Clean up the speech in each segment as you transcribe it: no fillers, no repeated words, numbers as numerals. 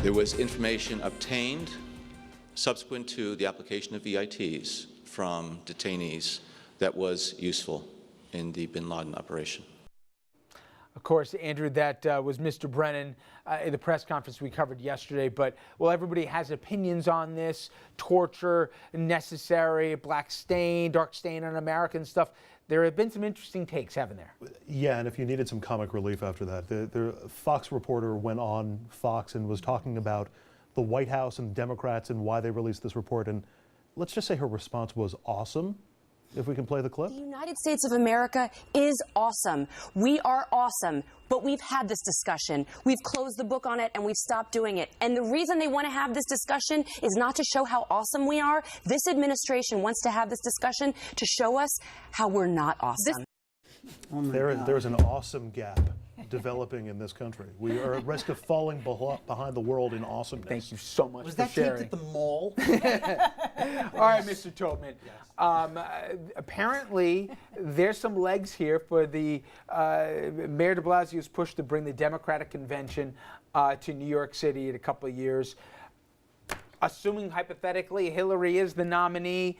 There was information obtained subsequent to the application of VITs from detainees that was useful in the bin Laden operation. Of course, Andrew, that was Mr. Brennan in the press conference we covered yesterday. But, well, everybody has opinions on this. Torture, necessary, black stain, dark stain on American stuff. There have been some interesting takes, haven't there? Yeah, and if you needed some comic relief after that, the Fox reporter went on Fox and was talking about the White House and Democrats and why they released this report. And let's just say her response was awesome. If we can play the clip. The United States of America is awesome. We are awesome. But we've had this discussion. We've closed the book on it and we've stopped doing it. And the reason they want to have this discussion is not to show how awesome we are. This administration wants to have this discussion to show us how we're not awesome. There's an awesome gap developing in this country. We are at risk of falling behind the world in awesomeness. Thank you so much Was for that sharing. taped at the mall? All right, Mr. Tobman. Apparently, there's some legs here for the Mayor de Blasio's push to bring the Democratic Convention to New York City in a couple of years. Assuming, hypothetically, Hillary is the nominee,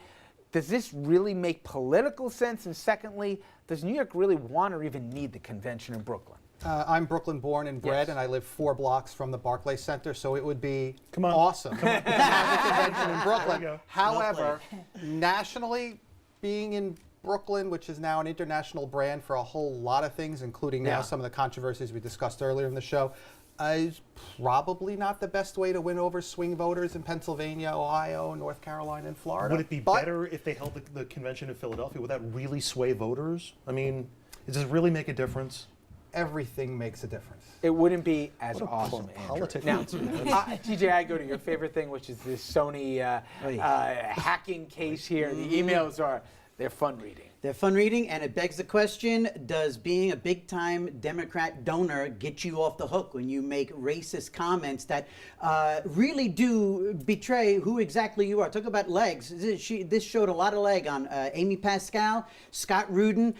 does this really make political sense? And secondly, does New York really want or even need the convention in Brooklyn? I'm Brooklyn born and bred, Yes. and I live 4 blocks from the Barclays Center, so it would be Come on. awesome to have a convention in Brooklyn. There you go. However, nationally, being in Brooklyn, which is now an international brand for a whole lot of things, including now some of the controversies we discussed earlier in the show, is probably not the best way to win over swing voters in Pennsylvania, Ohio, North Carolina, and Florida. Would it be better if they held the convention in Philadelphia? Would that really sway voters? I mean, does it really make a difference? Everything makes a difference. It wouldn't be as awesome, Andrew. Politics. Now, TJ, I go to your favorite thing, which is this Sony hacking case here. The emails they're fun reading. They're fun reading, and it begs the question, does being a big-time Democrat donor get you off the hook when you make racist comments that really do betray who exactly you are? Talk about legs. This showed a lot of leg on Amy Pascal, Scott Rudin.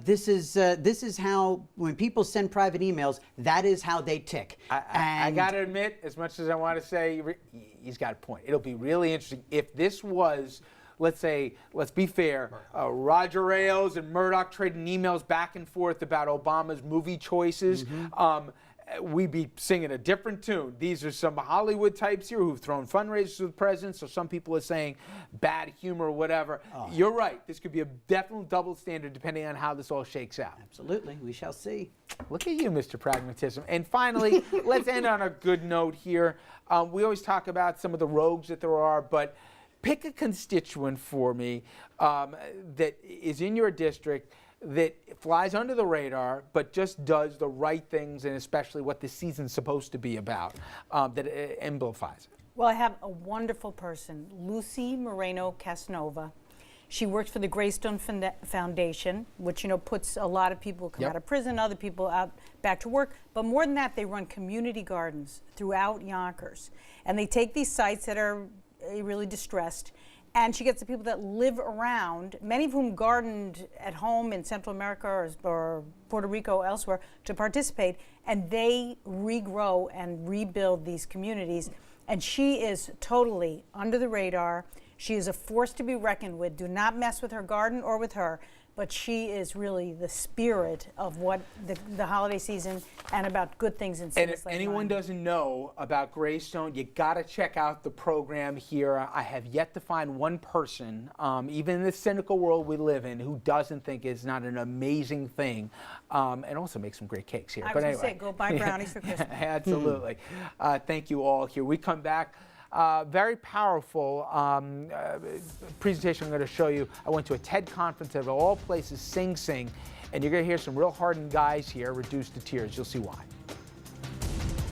This is how, when people send private emails, that is how they tick. I got to admit, as much as I want to say, he's got a point. It'll be really interesting if this was, let's say, let's be fair, Roger Ailes and Murdoch trading emails back and forth about Obama's movie choices. We'd be singing a different tune. These are some Hollywood types here who've thrown fundraisers to the president, so some people are saying bad humor or whatever. You're right. This could be a definite double standard depending on how this all shakes out. Absolutely. We shall see. Look at you, Mr. Pragmatism. And finally, let's end on a good note here. We always talk about some of the rogues that there are, but pick a constituent for me that is in your district that flies under the radar but just does the right things, and especially what this season's supposed to be about, that amplifies it. Well, I have a wonderful person, Lucy Moreno Casanova. She works for the Greystone Foundation, which, puts a lot of people come out of prison, other people out back to work. But more than that, they run community gardens throughout Yonkers. And they take these sites that are really distressed, and she gets the people that live around, many of whom gardened at home in Central America or Puerto Rico, elsewhere, to participate, and they regrow and rebuild these communities. And she is totally under the radar. She is a force to be reckoned with. Do not mess with her garden or with her. But she is really the spirit of what the holiday season and about good things in cities. And if anyone doesn't know about Greystone, you got to check out the program here. I have yet to find one person, even in the cynical world we live in, who doesn't think it's not an amazing thing, and also make some great cakes here. I was going to say, go buy brownies for Christmas. Absolutely. Thank you all here. We come back. Very powerful presentation I'm going to show you. I went to a TED conference of all places, Sing Sing, and you're going to hear some real hardened guys here reduced to tears. You'll see why.